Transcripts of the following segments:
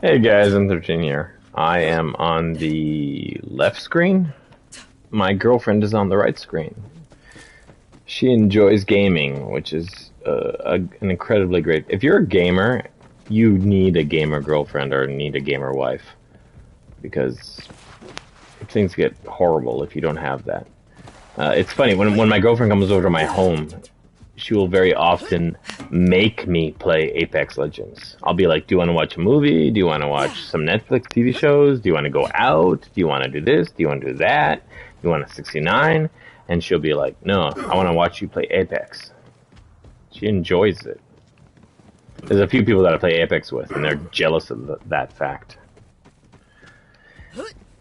Hey guys, M13 here. I am on the left screen. My girlfriend is on the right screen. She enjoys gaming, which is an incredibly great... If you're a gamer, you need a gamer girlfriend or need a gamer wife. Because things get horrible if you don't have that. It's funny, when my girlfriend comes over to my home, she will very often make me play Apex Legends. I'll be like, do you want to watch a movie? Do you want to watch some Netflix TV shows? Do you want to go out? Do you want to do this? Do you want to do that? Do you want a 69? And she'll be like, no, I want to watch you play Apex. She enjoys it. There's a few people that I play Apex with, and they're jealous of that fact.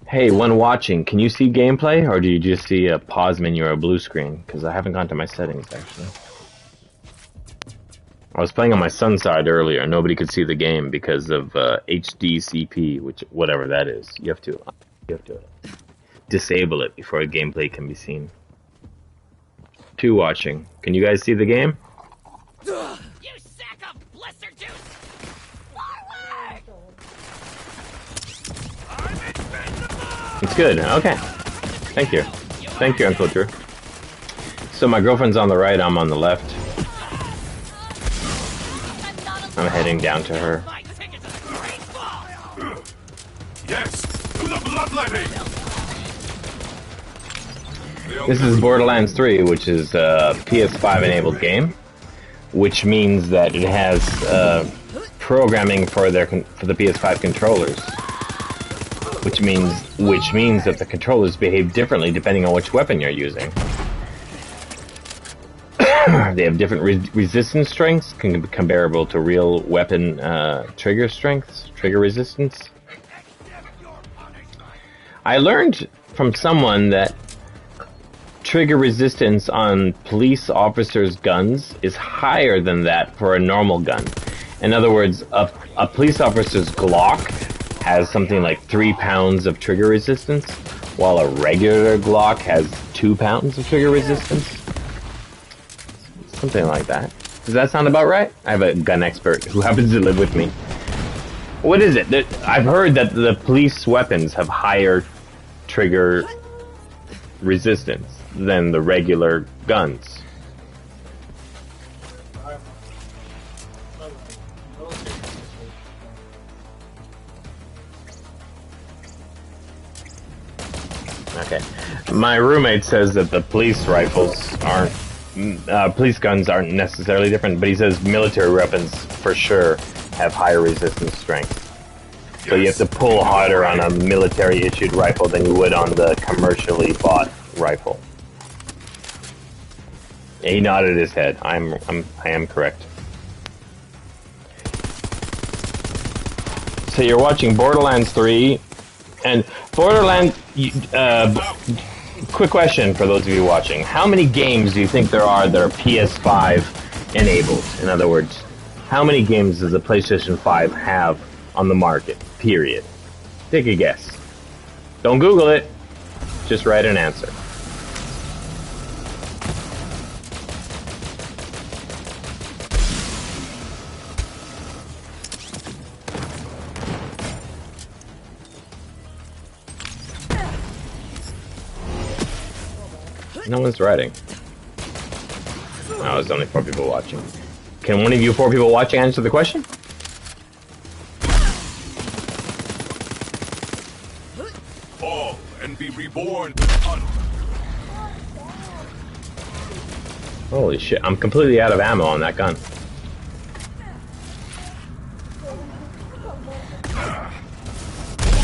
Hey, when watching, can you see gameplay, or do you just see a pause menu or a blue screen? Because I haven't gone to my settings, actually. I was playing on my son's side earlier. Nobody could see the game because of HDCP, which whatever that is. You have to disable it before the gameplay can be seen. 2 watching. Can you guys see the game? You sack of blister juice! Forward! It's good. Okay. Thank you. Thank you, Uncle Drew. So my girlfriend's on the right. I'm on the left. I'm heading down to her. Yes, to the bloodletting. This is Borderlands 3, which is a PS5 enabled game, which means that it has programming for the PS5 controllers, which means that the controllers behave differently depending on which weapon you're using. They have different resistance strengths, can be comparable to real weapon trigger strengths, trigger resistance. I learned from someone that trigger resistance on police officers' guns is higher than that for a normal gun. In other words, a police officer's Glock has something like 3 pounds of trigger resistance, while a regular Glock has 2 pounds of trigger resistance. Something like that. Does that sound about right? I have a gun expert who happens to live with me. What is it? I've heard that the police weapons have higher trigger resistance than the regular guns. Okay. My roommate says that the police rifles aren't police guns aren't necessarily different, but he says military weapons for sure have higher resistance strength. So you have to pull harder on a military issued rifle than you would on the commercially bought rifle. Yeah, he nodded his head. I am correct. So you're watching Borderlands 3, and Borderlands. Quick question for those of you watching: how many games do you think there are that are PS5 enabled? In other words, how many games does the PlayStation 5 have on the market? Period. Take a guess. Don't Google it. Just write an answer. No one's writing. Oh, there's only 4 people watching. Can one of you 4 people watching answer the question? Fall and be reborn. Holy shit, I'm completely out of ammo on that gun.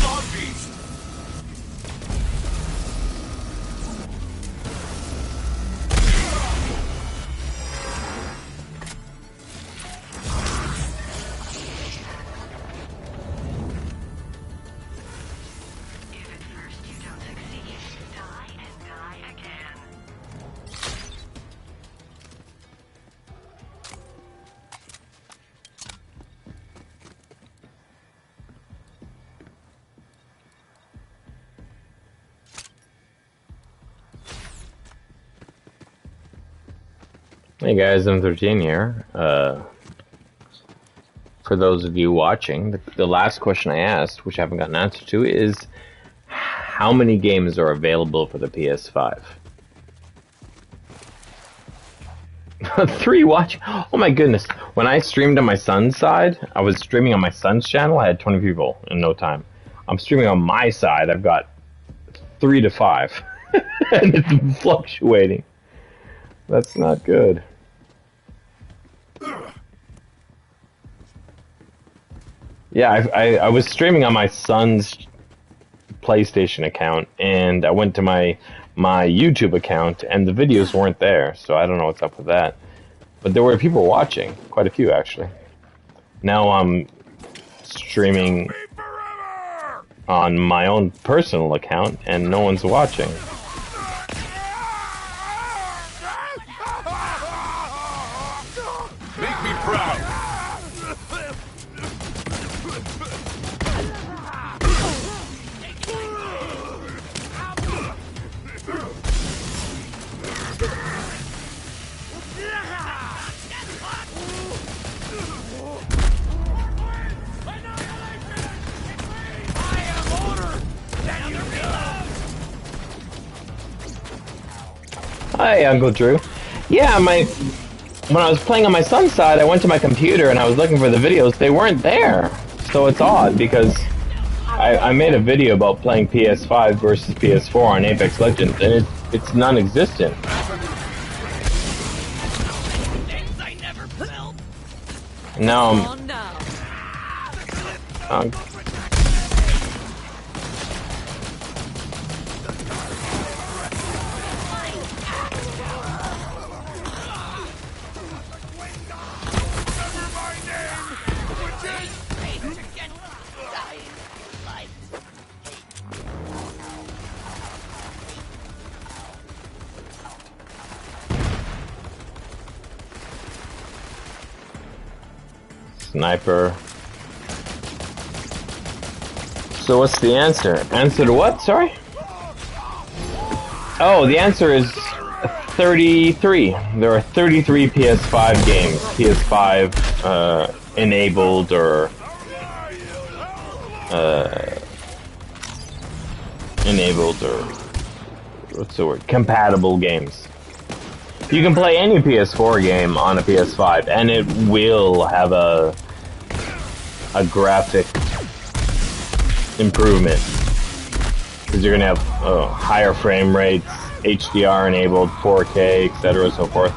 Hold on, beast. Hey guys, M13 here. For for those of you watching, the last question I asked, which I haven't gotten an answer to, is how many games are available for the PS5? 3 watch. Oh my goodness. When I streamed on my son's side, I was streaming on my son's channel, I had 20 people in no time. I'm streaming on my side, I've got 3 to 5. And it's fluctuating. That's not good. Yeah, I was streaming on my son's PlayStation account, and I went to my YouTube account, and the videos weren't there, so I don't know what's up with that. But there were people watching, quite a few actually. Now I'm streaming on my own personal account, and no one's watching. Make me proud. Hi, Uncle Drew. Yeah, when I was playing on my son's side, I went to my computer and I was looking for the videos. They weren't there. So it's odd because I made a video about playing PS5 versus PS4 on Apex Legends, and it's non-existent. Now I'm... Sniper. So what's the answer? Answer to what? Sorry? Oh, the answer is 33. There are 33 PS5 games. PS5 enabled or what's the word? Compatible games. You can play any PS4 game on a PS5, and it will have a graphic improvement, because you're gonna have higher frame rates, HDR enabled, 4K, etc., so forth.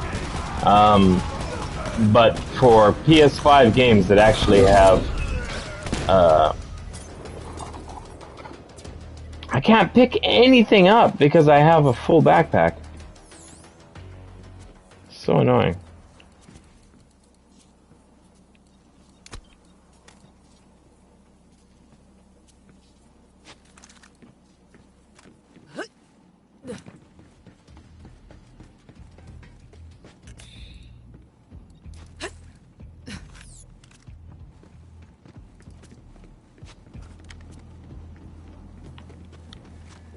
But for PS5 games that actually have, I can't pick anything up because I have a full backpack. So annoying.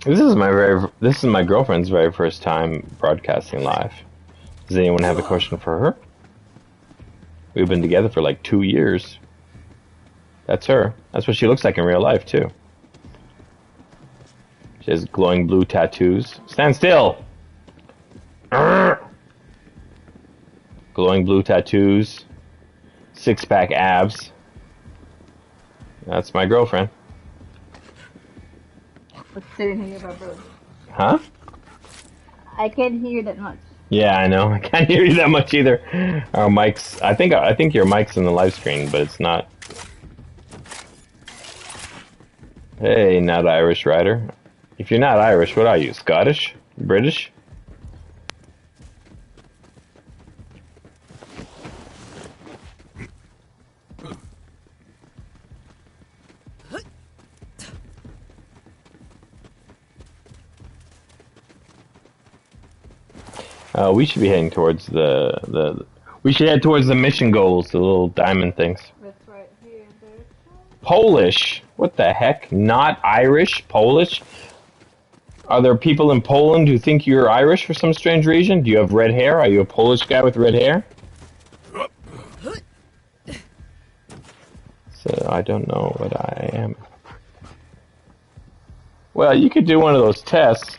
This is my girlfriend's very first time broadcasting live. Does anyone have a question for her? We've been together for like 2 years. That's her. That's what she looks like in real life too. She has glowing blue tattoos. Stand still! Urgh. Glowing blue tattoos. 6-pack abs. That's my girlfriend. What's sitting here, bro? Huh? I can't hear that much. Yeah, I know. I can't hear you that much either. Our mics. I think your mic's in the live screen, but it's not. Hey, not Irish Rider. If you're not Irish, what are you? Scottish? British? We should be heading towards we should head towards the mission goals, the little diamond things. That's right here. There's Polish? What the heck? Not Irish? Polish? Are there people in Poland who think you're Irish for some strange reason? Do you have red hair? Are you a Polish guy with red hair? So I don't know what I am. Well, you could do one of those tests.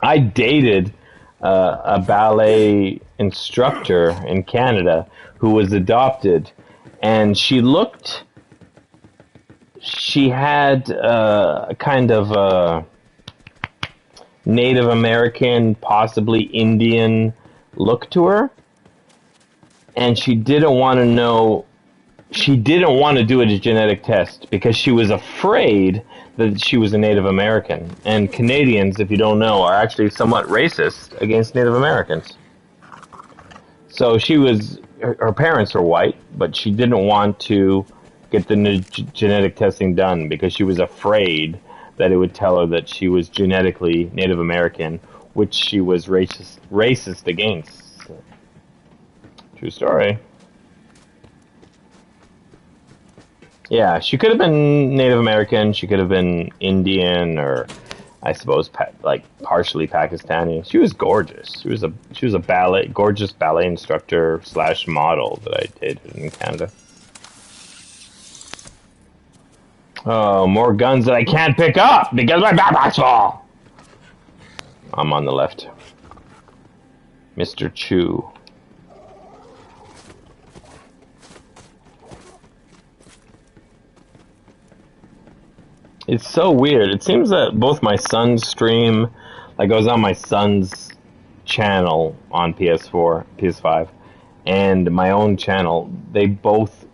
I dated a ballet instructor in Canada who was adopted, and she had a kind of a Native American, possibly Indian look to her, and she didn't want to do a genetic test because she was afraid that she was a Native American. And Canadians, if you don't know, are actually somewhat racist against Native Americans. So her parents are white, but she didn't want to get the genetic testing done because she was afraid that it would tell her that she was genetically Native American, which she was racist against. True story. Yeah, she could have been Native American. She could have been Indian, or I suppose partially Pakistani. She was gorgeous. She was a gorgeous ballet instructor / model that I dated in Canada. Oh, more guns that I can't pick up because my backpack's full. I'm on the left. Mr. Chu. It's so weird. It seems that both my son's stream, like I was on my son's channel on PS4, PS5, and my own channel, they both,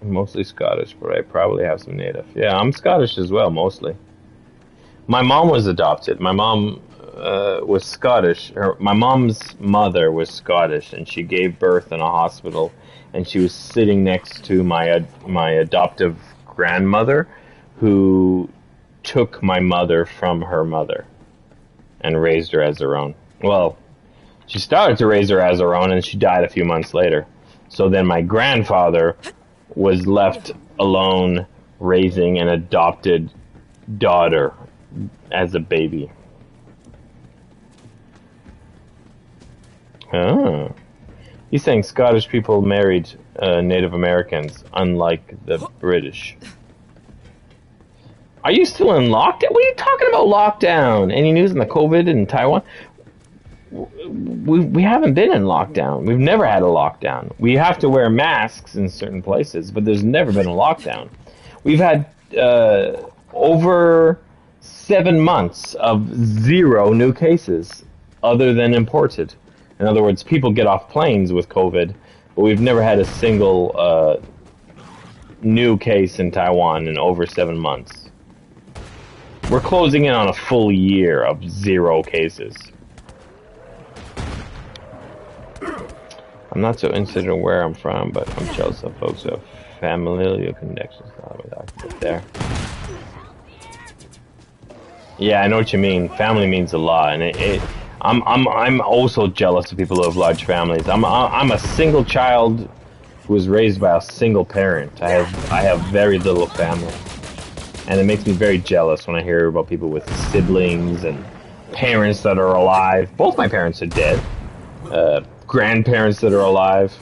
mostly Scottish, but I probably have some native. Yeah, I'm Scottish as well, mostly. My mom was adopted. My mom was Scottish. My mom's mother was Scottish, and she gave birth in a hospital, and she was sitting next to my adoptive grandmother, who took my mother from her mother and raised her as her own. Well, she started to raise her as her own, and she died a few months later. So then my grandfather was left alone raising an adopted daughter as a baby. Oh. He's saying Scottish people married Native Americans, unlike the British. Are you still in lockdown? What are you talking about lockdown? Any news on the COVID in Taiwan? We haven't been in lockdown. We've never had a lockdown. We have to wear masks in certain places, but there's never been a lockdown. We've had over 7 months of 0 new cases other than imported. In other words, people get off planes with COVID, but we've never had a single new case in Taiwan in over 7 months. We're closing in on a full year of 0 cases. I'm not so interested in where I'm from, but I'm jealous of folks who have familial connections there. Yeah, I know what you mean. Family means a lot, and I'm also jealous of people who have large families. I'm a single child who was raised by a single parent. I have very little family. And it makes me very jealous when I hear about people with siblings and parents that are alive. Both my parents are dead. Grandparents that are alive.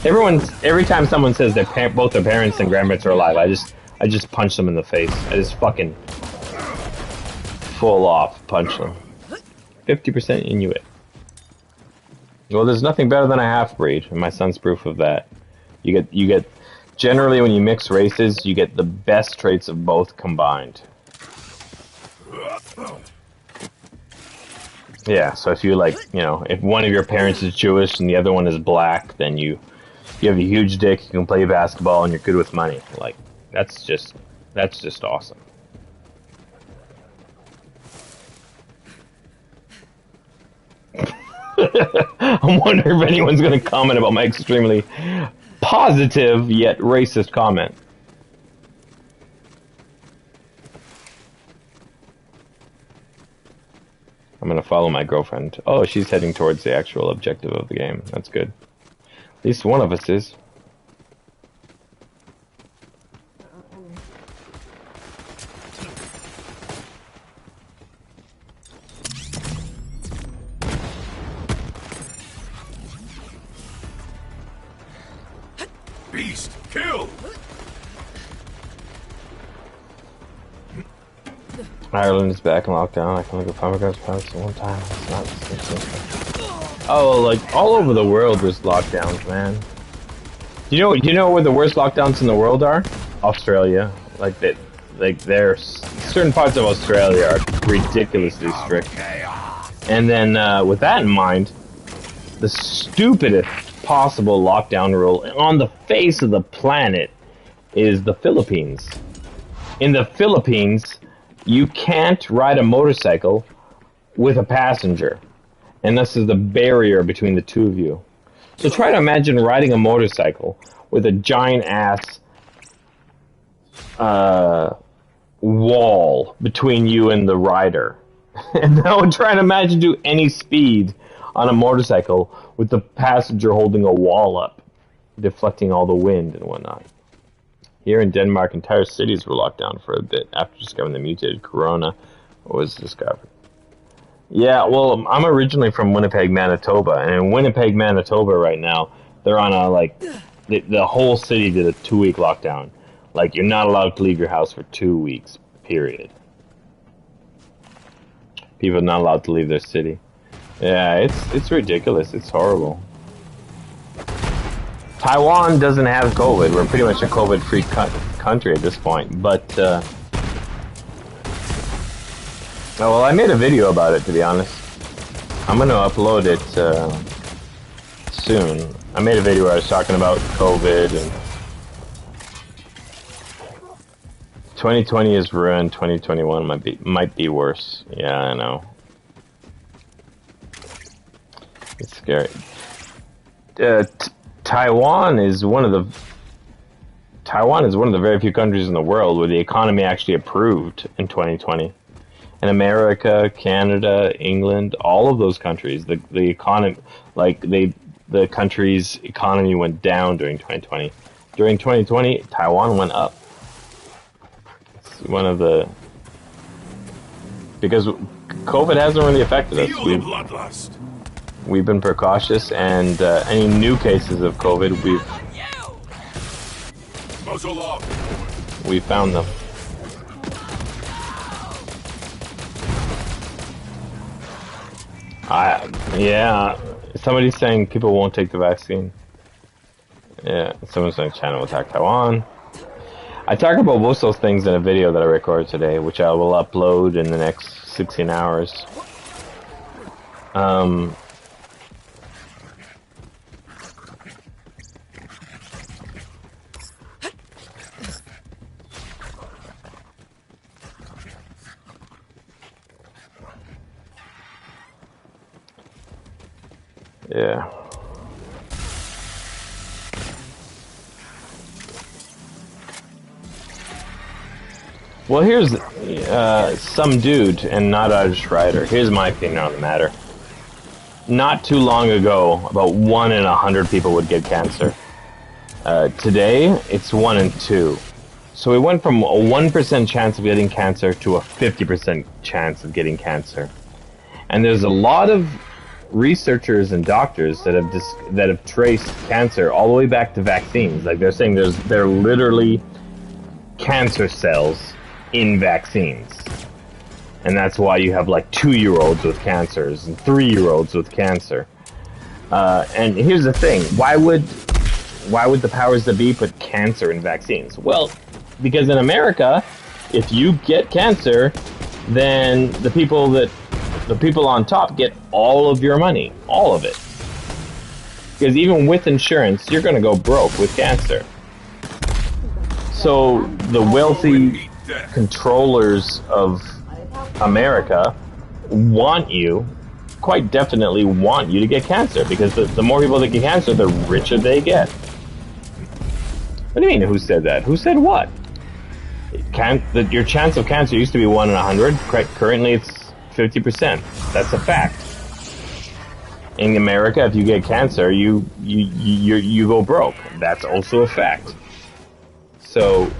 Every time someone says that both their parents and grandparents are alive, I just punch them in the face. I just fucking full off punch them. 50% Inuit. Well, there's nothing better than a half-breed, and my son's proof of that. You get generally, when you mix races, you get the best traits of both combined. Yeah, so if you if one of your parents is Jewish and the other one is black, then you have a huge dick, you can play basketball, and you're good with money. Like, that's just awesome. I'm wondering if anyone's going to comment about my extremely positive yet racist comment. I'm going to follow my girlfriend. Oh, she's heading towards the actual objective of the game. That's good. At least one of us is. Beast, kill! Ireland is back in lockdown. I can look at Pomegranate Palace at one time. It's not. Oh, like all over the world, there's lockdowns, man. You know where the worst lockdowns in the world are? Australia. Like certain parts of Australia are ridiculously strict. And then with that in mind, the stupidest possible lockdown rule on the face of the planet is the Philippines. In the Philippines, you can't ride a motorcycle with a passenger. And this is the barrier between the two of you. So try to imagine riding a motorcycle with a giant ass wall between you and the rider. And now try to imagine do any speed on a motorcycle with the passenger holding a wall up, deflecting all the wind and whatnot. Here in Denmark, entire cities were locked down for a bit after discovering the mutated corona was discovered. Yeah, well, I'm originally from Winnipeg, Manitoba, and in Winnipeg, Manitoba right now, they're on a, like, the whole city did a 2-week lockdown. Like, you're not allowed to leave your house for 2 weeks, period. People are not allowed to leave their city. Yeah, it's ridiculous. It's horrible. Taiwan doesn't have COVID. We're pretty much a COVID-free country at this point, but, oh, well, I made a video about it, to be honest. I'm going to upload it soon. I made a video where I was talking about COVID and 2020 is ruined. 2021 might be worse. Yeah, I know. It's scary. Taiwan is one of the very few countries in the world where the economy actually improved in 2020. In America, Canada, England, all of those countries, the economy, like the country's economy went down during 2020. During 2020, Taiwan went up. It's one of the, because COVID hasn't really affected us. We've been precautious, and any new cases of COVID, we found them. Yeah, somebody's saying people won't take the vaccine. Yeah, someone's saying China will attack Taiwan. I talk about most of those things in a video that I recorded today, which I will upload in the next 16 hours. Yeah. Well, here's some dude and not Irish Rider. Here's my opinion on the matter. Not too long ago, about 1 in 100 people would get cancer. Today, it's 1 in 2. So we went from a 1% chance of getting cancer to a 50% chance of getting cancer. And there's a lot of researchers and doctors that have traced cancer all the way back to vaccines. Like they're saying there are literally cancer cells in vaccines. And that's why you have like 2-year-olds with cancers and 3-year-olds with cancer. And here's the thing, why would the powers that be put cancer in vaccines? Well, because in America, if you get cancer, then the people on top get all of your money, all of it. Because even with insurance, you're going to go broke with cancer. So the wealthy controllers of America quite definitely want you to get cancer, because the more people that get cancer, the richer they get. What do you mean, who said that? Who said what? Your chance of cancer used to be 1 in 100. Currently, it's 50%. That's a fact. In America, if you get cancer, you go broke. That's also a fact. So,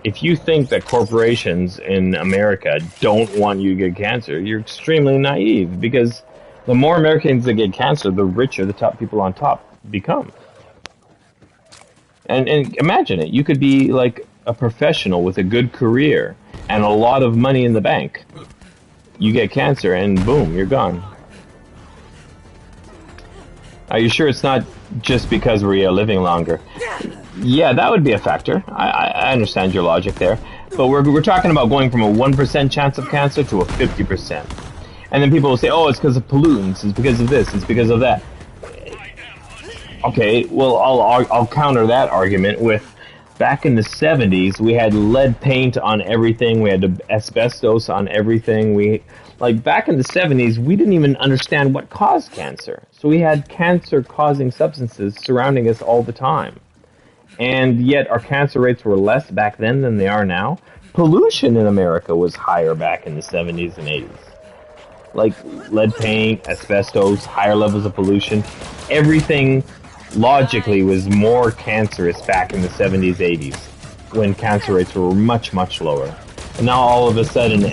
if you think that corporations in America don't want you to get cancer, you're extremely naive, because the more Americans that get cancer, the richer the top people on top become. And imagine it. You could be like a professional with a good career, and a lot of money in the bank. You get cancer and boom, you're gone. Are you sure it's not just because we're living longer? Yeah, that would be a factor. I understand your logic there. But we're talking about going from a 1% chance of cancer to a 50%. And then people will say, oh, it's because of pollutants, it's because of this, it's because of that. Okay, well, I'll counter that argument with, back in the 70s, we had lead paint on everything, we had asbestos on everything, back in the 70s, we didn't even understand what caused cancer. So we had cancer-causing substances surrounding us all the time. And yet our cancer rates were less back then than they are now. Pollution in America was higher back in the 70s and 80s. Like lead paint, asbestos, higher levels of pollution. Everything logically was more cancerous back in the 70s, 80s, when cancer rates were much, much lower. And now all of a sudden,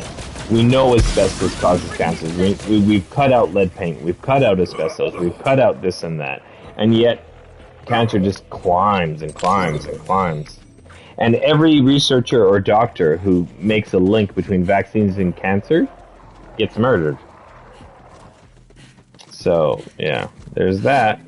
we know asbestos causes cancer. We've cut out lead paint, we've cut out asbestos, we've cut out this and that. And yet, cancer just climbs and climbs and climbs. And every researcher or doctor who makes a link between vaccines and cancer gets murdered. So, yeah, there's that.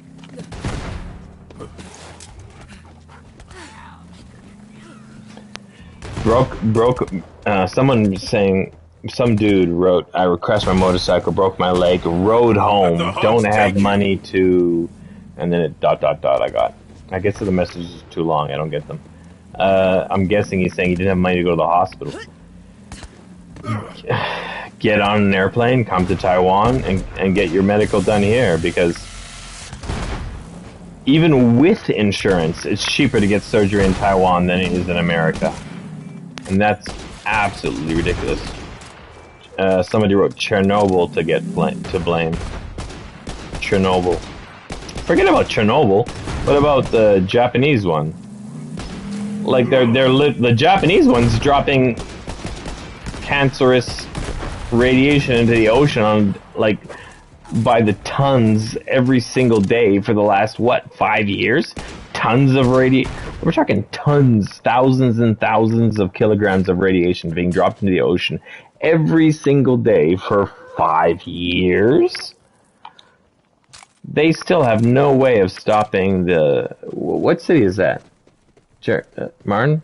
Someone saying, some dude wrote, I crashed my motorcycle, broke my leg, rode home, don't have money to, and then it ... I guess the message is too long, I don't get them. I'm guessing he's saying he didn't have money to go to the hospital. Get on an airplane, come to Taiwan, and get your medical done here, because even with insurance, it's cheaper to get surgery in Taiwan than it is in America. And that's absolutely ridiculous. Somebody wrote Chernobyl to blame. Chernobyl. Forget about Chernobyl. What about the Japanese one? Like the Japanese one's dropping cancerous radiation into the ocean on by the tons every single day for the last 5 years? Tons of we're talking tons, thousands and thousands of kilograms of radiation being dropped into the ocean every single day for 5 years. They still have no way of stopping what city is that? Martin?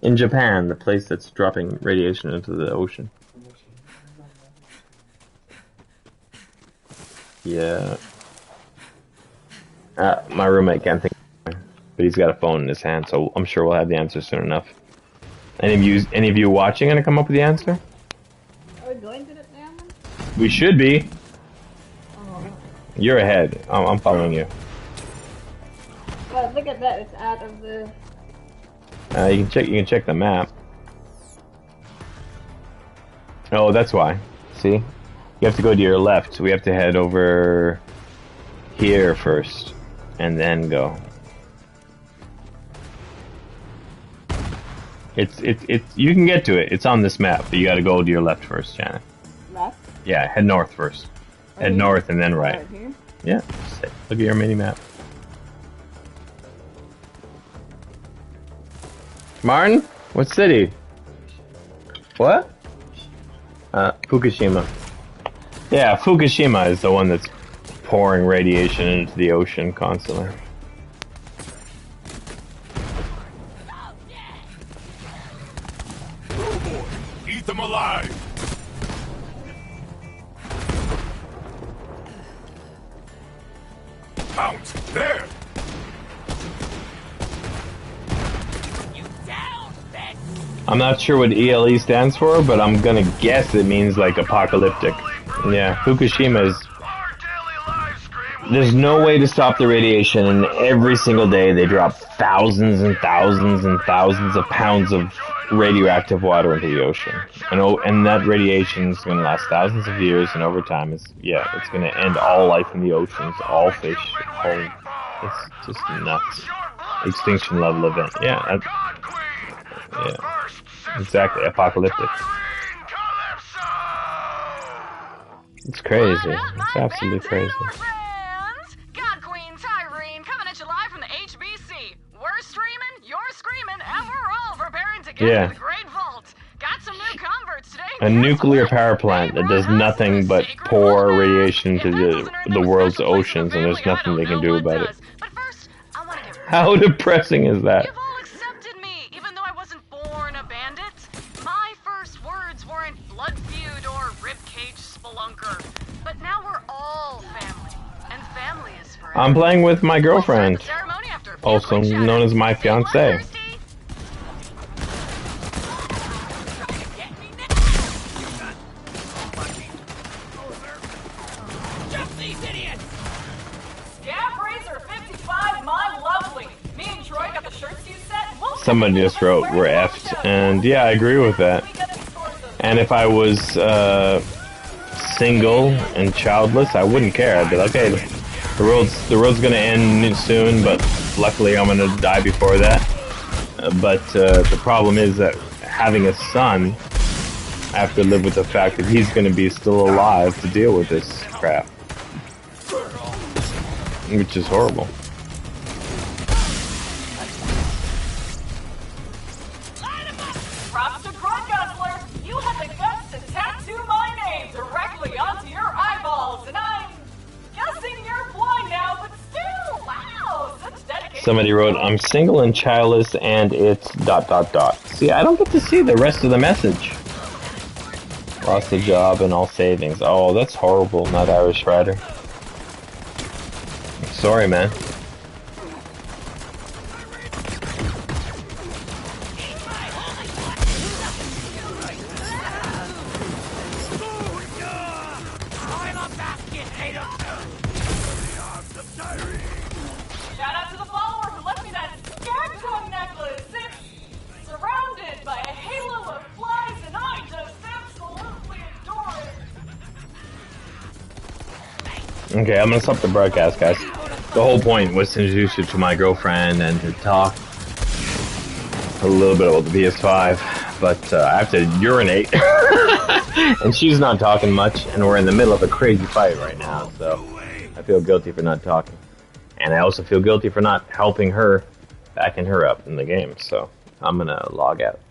In Japan, the place that's dropping radiation into the ocean. Yeah. My roommate can't think, but he's got a phone in his hand, so I'm sure we'll have the answer soon enough. Any of you watching gonna come up with the answer? Are we going to that now? We should be. Oh. You're ahead. I'm following you. But look at that, it's out of the... You can check the map. Oh, that's why. See? You have to go to your left. We have to head over here first, and then go. It's you can get to it. It's on this map, but you got to go to your left first, Janet. Left? Yeah, head north first. Head north and then right. Right here? Yeah. Look at your mini map. Martin? What city? What? Fukushima. Yeah, Fukushima is the one that's pouring radiation into the ocean constantly. Eat them alive! Pounce! There! You down, bitch! I'm not sure what ELE stands for, but I'm gonna guess it means like apocalyptic. Yeah, Fukushima is... There's no way to stop the radiation, and every single day they drop thousands and thousands and thousands of pounds of radioactive water into the ocean. And that radiation is going to last thousands of years, and over time, it's going to end all life in the oceans, all fish, it's just nuts. Extinction level event. Yeah, exactly, apocalyptic. It's crazy. It's absolutely crazy. God Queen Tyrene coming at you live from the HBC. We're streaming, you're screaming, and we're all preparing to get into the Great Vault. Got some A nuclear power plant that does nothing but pour radiation to the world's oceans, and there's nothing they can do about it. But first, I want to get How depressing is that? You've all accepted me, even though I wasn't born a bandit. My first words weren't blood feud or ribcage spelunker. But now we're all family, and family is forever. I'm playing with my girlfriend, Ceremony after also known as my fiance. Just these idiots! Scab Razor 55, my lovely. Me and Troy got the shirts you set. We'll Somebody just wrote, we're effed, and yeah, I agree with that. And if I was single and childless, I wouldn't care. I'd be like, okay, the road's gonna end soon, but luckily I'm gonna die before that. But the problem is that having a son, I have to live with the fact that he's gonna be still alive to deal with this crap. Which is horrible. Props to Grunt Guzzler. You had the guts to tattoo my name directly onto your eyeballs, and I'm guessing you're blind now, but still, wow, such dedication. Somebody wrote, I'm single and childless and it's ... See, I don't get to see the rest of the message. Lost the job and all savings. Oh, that's horrible, not Irish Rider. Sorry, man. I'm a basket hater! Shout out to the follower who left me that Skagtoon necklace. It's surrounded by a halo of flies, and I just absolutely adore it. Okay, I'm gonna stop the broadcast, guys. The whole point was to introduce you to my girlfriend and to talk a little bit about the PS5, but I have to urinate, and she's not talking much, and we're in the middle of a crazy fight right now, so I feel guilty for not talking. And I also feel guilty for not helping her, backing her up in the game, so I'm gonna log out.